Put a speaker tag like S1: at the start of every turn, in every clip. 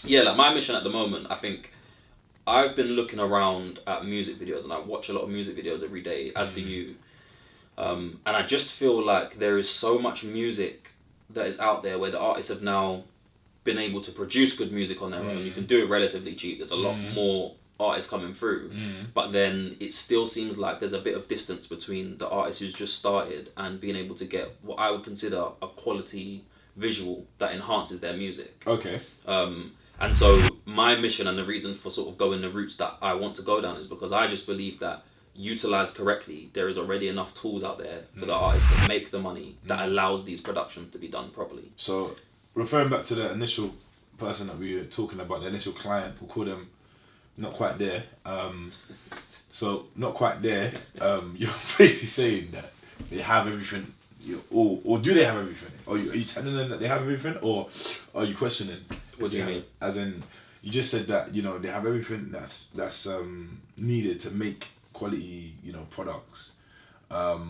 S1: Yeah, like my mission at the moment, I think I've been looking around at music videos, and I watch a lot of music videos every day, as do you. And I just feel like there is so much music that is out there where the artists have now been able to produce good music on their own. You can do it relatively cheap. There's a lot more artists coming through, but then it still seems like there's a bit of distance between the artist who's just started and being able to get what I would consider a quality visual that enhances their music.
S2: Okay.
S1: And so my mission and the reason for sort of going the routes that I want to go down is because I just believe that utilized correctly, there is already enough tools out there for the artist to make the money that allows these productions to be done properly.
S2: So, referring back to the initial person that we were talking about, the initial client, we'll call them not quite there. So, not quite there, you're basically saying that they have everything, or do they have everything? Are you telling them that they have everything, or are you questioning?
S1: What do you mean?
S2: As in, you just said that, they have everything that's needed to make quality, products. Are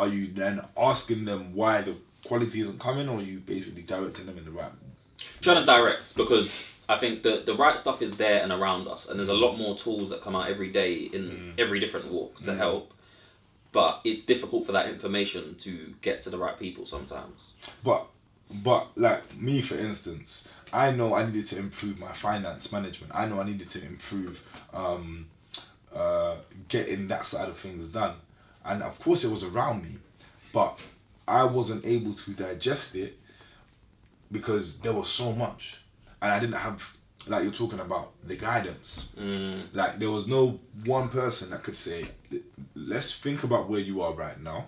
S2: you then asking them why the quality isn't coming, or are you basically directing them in the right?
S1: Trying to direct, because I think the right stuff is there and around us, and there's a lot more tools that come out every day in every different walk to help. But it's difficult for that information to get to the right people sometimes.
S2: But like me, for instance, I know I needed to improve my finance management. I know I needed to improve getting that side of things done. And of course it was around me, but I wasn't able to digest it because there was so much. And I didn't have, like you're talking about, the guidance. Like there was no one person that could say, let's think about where you are right now.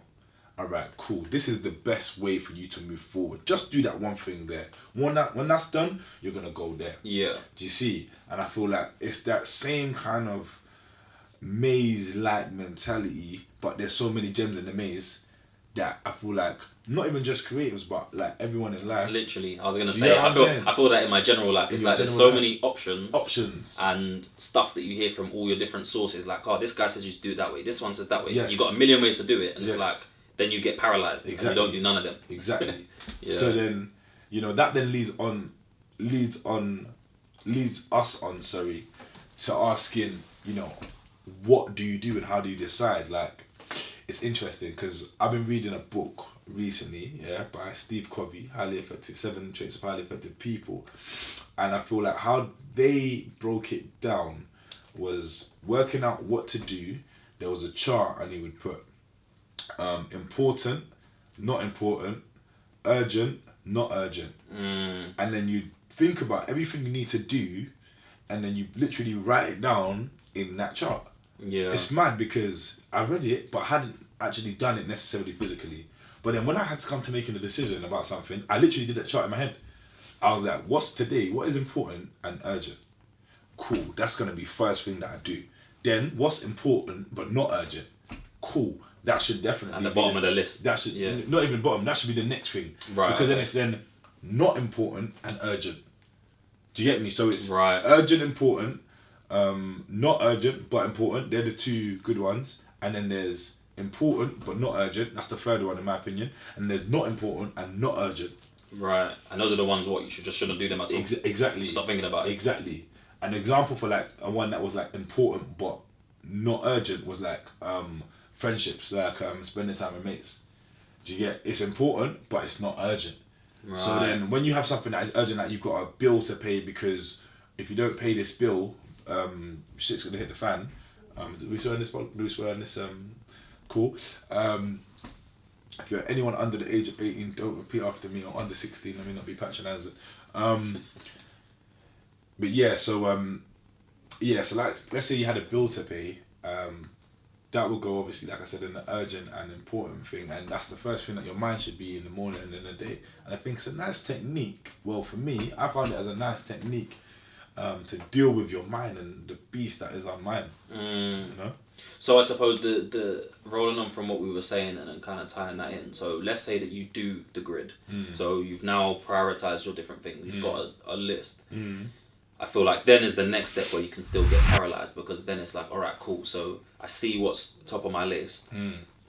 S2: All right, cool. This is the best way for you to move forward. Just do that one thing there. When that's done, you're going to go there.
S1: Yeah.
S2: Do you see? And I feel like it's that same kind of maze-like mentality, but there's so many gems in the maze that I feel like not even just creatives, but like everyone in life.
S1: Literally, I was gonna say, I feel that in my general life, it's like there's so many options and stuff that you hear from all your different sources. Like, oh, this guy says you should do it that way. This one says that way. Yes. You got a million ways to do it, and it's like then you get paralyzed. Exactly. And you don't do none of them.
S2: Exactly. Yeah. So then, that then leads us on to asking, what do you do and how do you decide? Like, it's interesting because I've been reading a book recently, by Steve Covey, 7 Traits of Highly Effective People, and I feel like how they broke it down was working out what to do. There was a chart, and he would put important, not important, urgent, not urgent, and then you think about everything you need to do, and then you literally write it down in that chart.
S1: Yeah,
S2: it's mad because I read it, but I hadn't actually done it necessarily physically. But then when I had to come to making a decision about something, I literally did that chart in my head. I was like, what's today? What is important and urgent? Cool, that's going to be first thing that I do. Then what's important but not urgent? Cool, that should definitely
S1: be at the bottom of the list.
S2: That should, not even bottom, that should be the next thing.
S1: Right.
S2: Because then it's then not important and urgent. Do you get me? So it's
S1: right.
S2: Urgent, important, not urgent but important. They're the two good ones. And then there's important but not urgent. That's the third one in my opinion. And there's not important and not urgent.
S1: Right. And those are the ones what you shouldn't do them at all.
S2: Exactly.
S1: Stop thinking about it.
S2: Exactly. An example for like a one that was like important but not urgent was like friendships, like spending time with mates. Do you get? It's important but it's not urgent. Right. So then when you have something that is urgent, like you've got a bill to pay because if you don't pay this bill, shit's gonna hit the fan. Do we swear on this? Cool. If you're anyone under the age of 18, don't repeat after me, or under 16, let me not be patronising. But yeah, so like, let's say you had a bill to pay, that will go obviously, like I said, in the urgent and important thing, and that's the first thing that your mind should be in the morning and in the day. And I think it's a nice technique. Well, for me, I found it as a nice technique to deal with your mind and the beast that is our mind.
S1: So I suppose the rolling on from what we were saying and kind of tying that in. So let's say that you do the grid. So you've now prioritized your different things. You've got a list. I feel like then is the next step where you can still get paralyzed, because then it's like, all right, cool. So I see what's top of my list.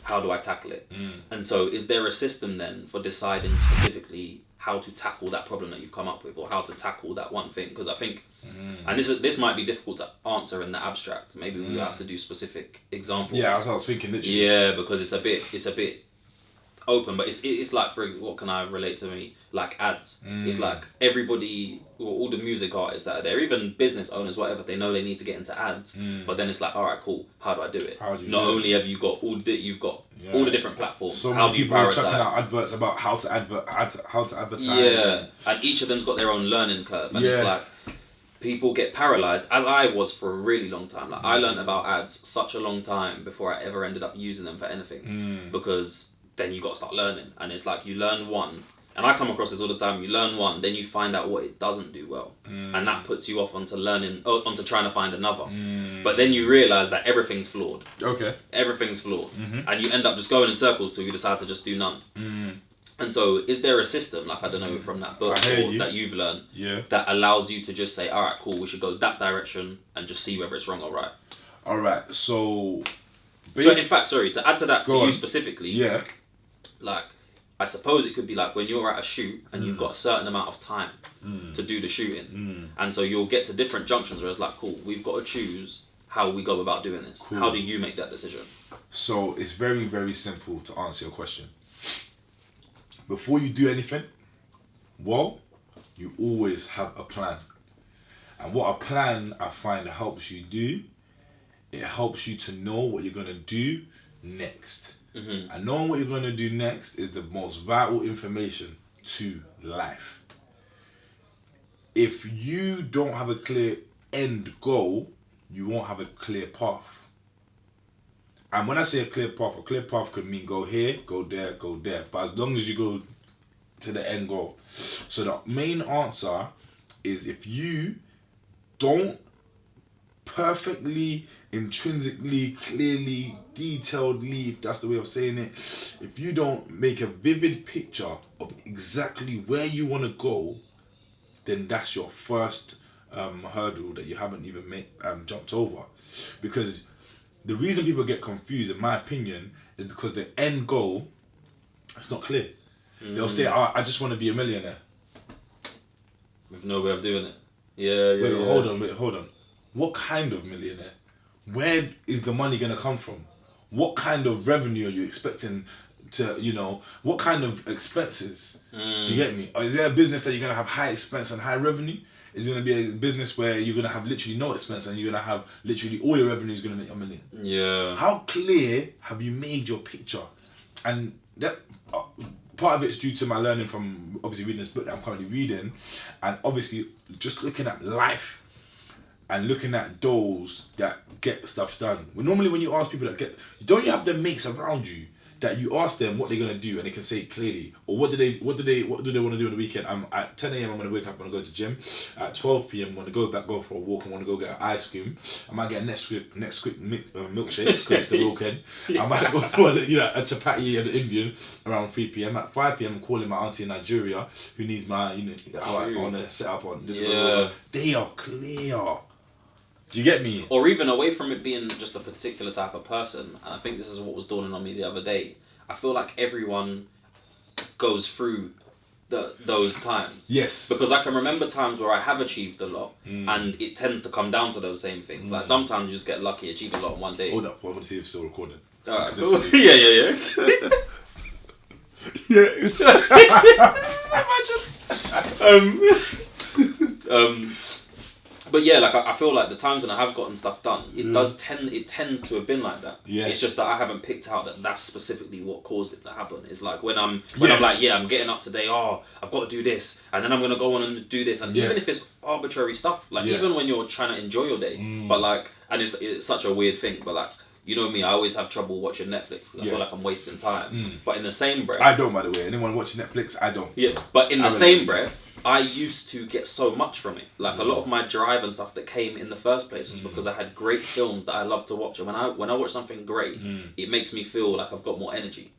S1: how do I tackle it? And so is there a system then for deciding specifically how to tackle that problem that you've come up with, or how to tackle that one thing? Because I think, and this might be difficult to answer in the abstract. Maybe we have to do specific examples.
S2: Yeah, that's what I was thinking. Literally.
S1: Yeah, because it's a bit open, but it's like, for example, what can I relate to me? Like ads. It's like everybody, or all the music artists that are there, even business owners, whatever, they know they need to get into ads. But then it's like, all right, cool. How do I do it? Not only have you got all the different platforms.
S2: So
S1: how
S2: many
S1: do you
S2: people are
S1: prioritize?
S2: chucking out adverts about how to advertise.
S1: Yeah, and each of them's got their own learning curve, and it's like people get paralyzed, as I was for a really long time. Like I learned about ads such a long time before I ever ended up using them for anything, because then you got to start learning, and it's like you learn one, and I come across this all the time. You learn one, then you find out what it doesn't do well, and that puts you off onto onto trying to find another. But then you realize that everything's flawed.
S2: Okay.
S1: Everything's flawed, and you end up just going in circles till you decide to just do none. And so, is there a system, like, I don't know, from that book that you've learned, that allows you to just say, all right, cool, we should go that direction and just see whether it's wrong or right?
S2: All right. So
S1: in fact, sorry, to add to that, to you specifically, like, I suppose it could be like when you're at a shoot and you've got a certain amount of time to do the shooting. And so you'll get to different junctions where it's like, cool, we've got to choose how we go about doing this. Cool. How do you make that decision?
S2: So it's very, very simple to answer your question. Before you do anything, well, you always have a plan. And what a plan, I find, helps you do, it helps you to know what you're going to do next. And knowing what you're going to do next is the most vital information to life. If you don't have a clear end goal, you won't have a clear path. And when I say a clear path could mean go here, go there, go there. But as long as you go to the end goal. So the main answer is, if you don't perfectly, intrinsically, clearly, detailedly, if that's the way of saying it, if you don't make a vivid picture of exactly where you want to go, then that's your first hurdle that you haven't even jumped over. Because the reason people get confused, in my opinion, is because the end goal, it's not clear. They'll say, I just want to be a millionaire.
S1: With no way of doing it. Yeah.
S2: Hold on. What kind of millionaire? Where is the money going to come from? What kind of revenue are you expecting to, what kind of expenses? Do you get me? Or is there a business that you're going to have high expense and high revenue? Is it going to be a business where you're going to have literally no expense and you're going to have literally all your revenue is going to make $1 million?
S1: Yeah.
S2: How clear have you made your picture? And that part of it's due to my learning from obviously reading this book that I'm currently reading, and obviously just looking at life and looking at those that get stuff done. Normally when you ask people don't you have the mates around you that you ask them what they're gonna do and they can say clearly, or what do they want to do on the weekend? At 10 a.m. I'm gonna wake up, I'm gonna go to gym. At 12 p.m. I'm gonna go for a walk. I'm gonna go get ice cream. I might get a Nesquik milkshake because it's the weekend. I might go for a chapati and an Indian around 3 p.m. At 5 p.m. I'm calling my auntie in Nigeria who needs my I wanna set up on. They are clear. Do you get me?
S1: Or even away from it being just a particular type of person, and I think this is what was dawning on me the other day, I feel like everyone goes through those times.
S2: Yes.
S1: Because I can remember times where I have achieved a lot, and it tends to come down to those same things. Like sometimes you just get lucky, achieve a lot in one day.
S2: Hold up, I want to see if it's still recording.
S1: Alright, cool. Yeah. Imagine. But yeah, like I feel like the times when I have gotten stuff done, it tends to have been like that. Yeah. It's just that I haven't picked out that that's specifically what caused it to happen. It's like when I'm like, I'm getting up today, I've got to do this, and then I'm gonna go on and do this, and even if it's arbitrary stuff, like even when you're trying to enjoy your day, but like, and it's such a weird thing, but like, you know me, I always have trouble watching Netflix because I feel like I'm wasting time. But in the same breath,
S2: I don't, by the way. Anyone watching Netflix, I don't.
S1: Yeah, but in the same breath, I used to get so much from it. Like a lot of my drive and stuff that came in the first place was because I had great films that I love to watch. And when I watch something great, it makes me feel like I've got more energy.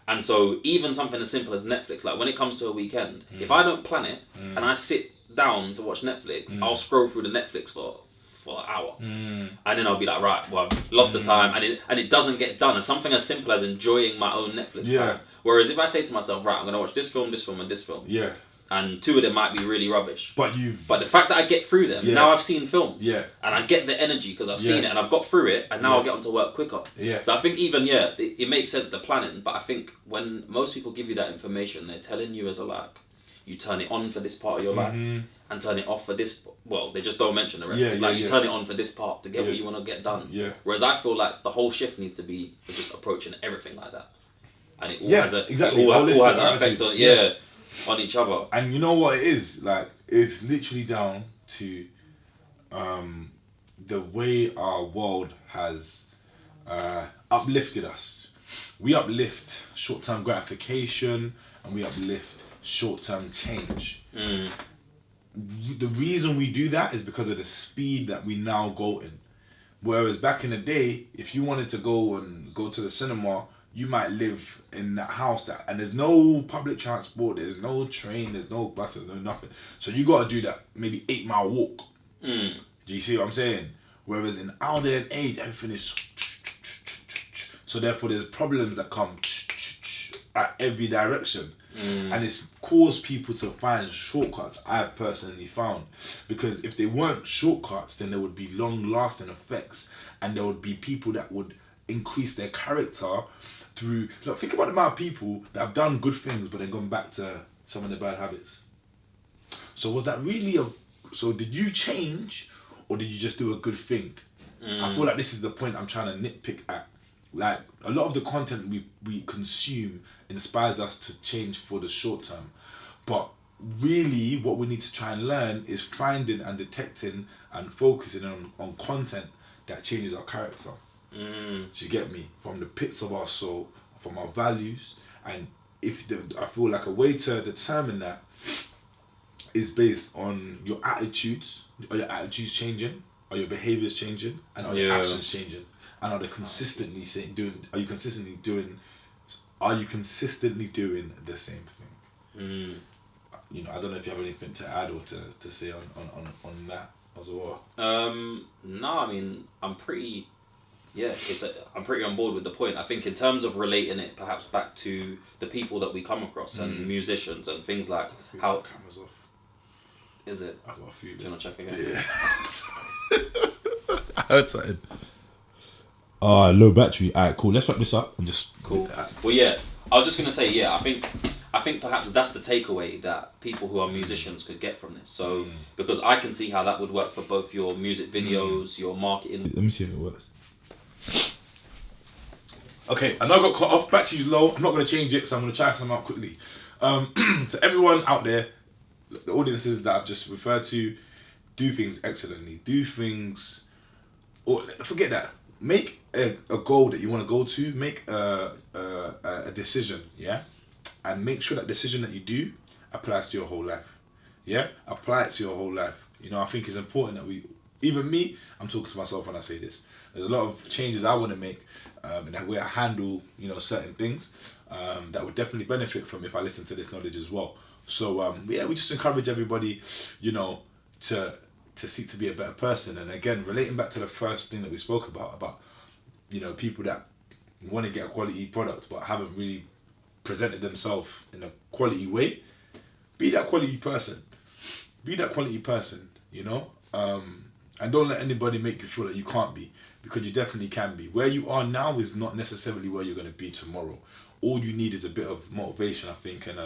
S1: And so even something as simple as Netflix, like when it comes to a weekend, if I don't plan it and I sit down to watch Netflix, I'll scroll through the Netflix for for an hour, and then I'll be like, right, well, I've lost the time, and it doesn't get done. And something as simple as enjoying my own Netflix time. Whereas if I say to myself, right, I'm gonna watch this film, and this film, and two of them might be really rubbish, but the fact that I get through them, now I've seen films, and I get the energy because I've seen it and I've got through it, and now I'll get onto work quicker. So I think even it makes sense, the planning, but I think when most people give you that information, they're telling you as a like, you turn it on for this part of your life and turn it off for this. Well, they just don't mention the rest. It's like you turn it on for this part to get what you want to get done. Whereas I feel like the whole shift needs to be just approaching everything like that, and it all has an effect on on each other.
S2: And you know what it is like? It's literally down to the way our world has uplifted us. We uplift short-term gratification, and we uplift short-term change. The reason we do that is because of the speed that we now go in. Whereas back in the day, if you wanted to go to the cinema, you might live in that house and there's no public transport, there's no train, there's no bus, there's no nothing. So you got to do that maybe 8-mile walk. Do you see what I'm saying? Whereas in our day and age, everything is so therefore there's problems that come at every direction. And it's caused people to find shortcuts, I've personally found. Because if they weren't shortcuts, then there would be long-lasting effects, and there would be people that would increase their character through... Look, think about the amount of people that have done good things but then gone back to some of their bad habits. So was that really So did you change, or did you just do a good thing? I feel like this is the point I'm trying to nitpick at. Like, a lot of the content we consume inspires us to change for the short term, but really what we need to try and learn is finding and detecting and focusing on content that changes our character. Do you get me? From the pits of our soul, from our values. And I feel like a way to determine that is based on your attitudes. Are your attitudes changing? Are your behaviors changing? And are your actions changing? And are you consistently doing the same thing? You know, I don't know if you have anything to add or to say on that as well.
S1: No, I mean, I'm pretty on board with the point. I think in terms of relating it perhaps back to the people that we come across and musicians and things like how...
S2: Camera's off.
S1: Is it?
S2: I got a few.
S1: Do you want to check again?
S2: Yeah. I heard something. Low battery. Alright, cool. Let's wrap this up and just...
S1: Cool. Well, yeah. I was just going to say, I think perhaps that's the takeaway that people who are musicians could get from this. So, because I can see how that would work for both your music videos, your marketing...
S2: Let me see if it works. Okay, I know I got cut off. Battery's low. I'm not going to change it, so I'm going to try some out quickly. To everyone out there, the audiences that I've just referred to, do things excellently. Do things... Or forget that. Make a goal that you want to go to. Make a decision, yeah? And make sure that decision that you do applies to your whole life. Yeah? Apply it to your whole life. You know, I think it's important that even me, I'm talking to myself when I say this. There's a lot of changes I want to make in the way I handle, certain things that would definitely benefit from if I listen to this knowledge as well. So, we just encourage everybody, to seek to be a better person. And again, relating back to the first thing that we spoke about, people that want to get a quality product but haven't really presented themselves in a quality way, be that quality person. Be that quality person, and don't let anybody make you feel that you can't be, because you definitely can be. Where you are now is not necessarily where you're going to be tomorrow. All you need is a bit of motivation, I think, and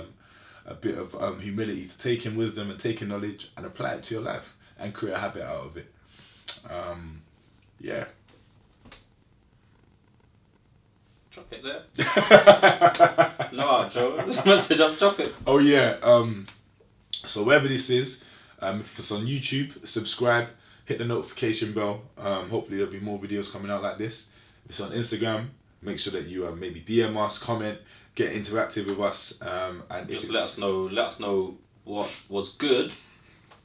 S2: a bit of humility to take in wisdom and take in knowledge and apply it to your life and create a habit out of it. Yeah.
S1: Drop it there. No, Joe. Just drop it.
S2: Oh yeah. So wherever this is, if it's on YouTube, subscribe, hit the notification bell. Hopefully there'll be more videos coming out like this. If it's on Instagram, make sure that you maybe DM us, comment, get interactive with us, and
S1: just let us know. Let us know what was good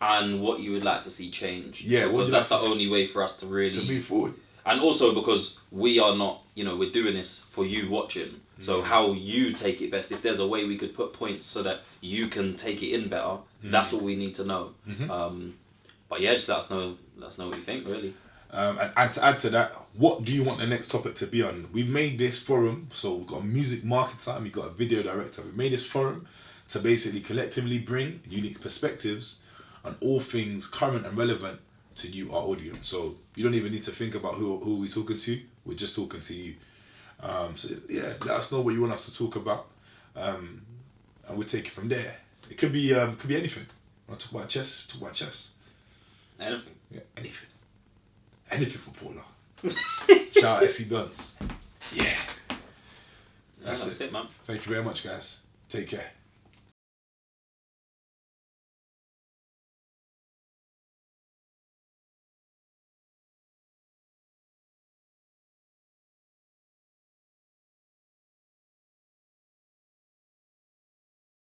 S1: and what you would like to see change.
S2: Yeah,
S1: because that's the only way for us to really
S2: move forward.
S1: And also because we are not, we're doing this for you watching. So how you take it best. If there's a way we could put points so that you can take it in better, that's what we need to know. But yeah, just let us know what you think, really.
S2: And to add to that, what do you want the next topic to be on? We've made this forum, so we've got a music marketer, we've got a video director. We've made this forum to basically collectively bring unique perspectives on all things current and relevant to you, our audience. So you don't even need to think about who we're talking to. We're just talking to you. So yeah, let us know what you want us to talk about, and we'll take it from there. It could be anything. Want to talk about chess? Talk about chess.
S1: Anything.
S2: Yeah, anything. Anything for Paula. Shout out SC Guns. Yeah.
S1: That's it, man.
S2: Thank you very much, guys. Take care.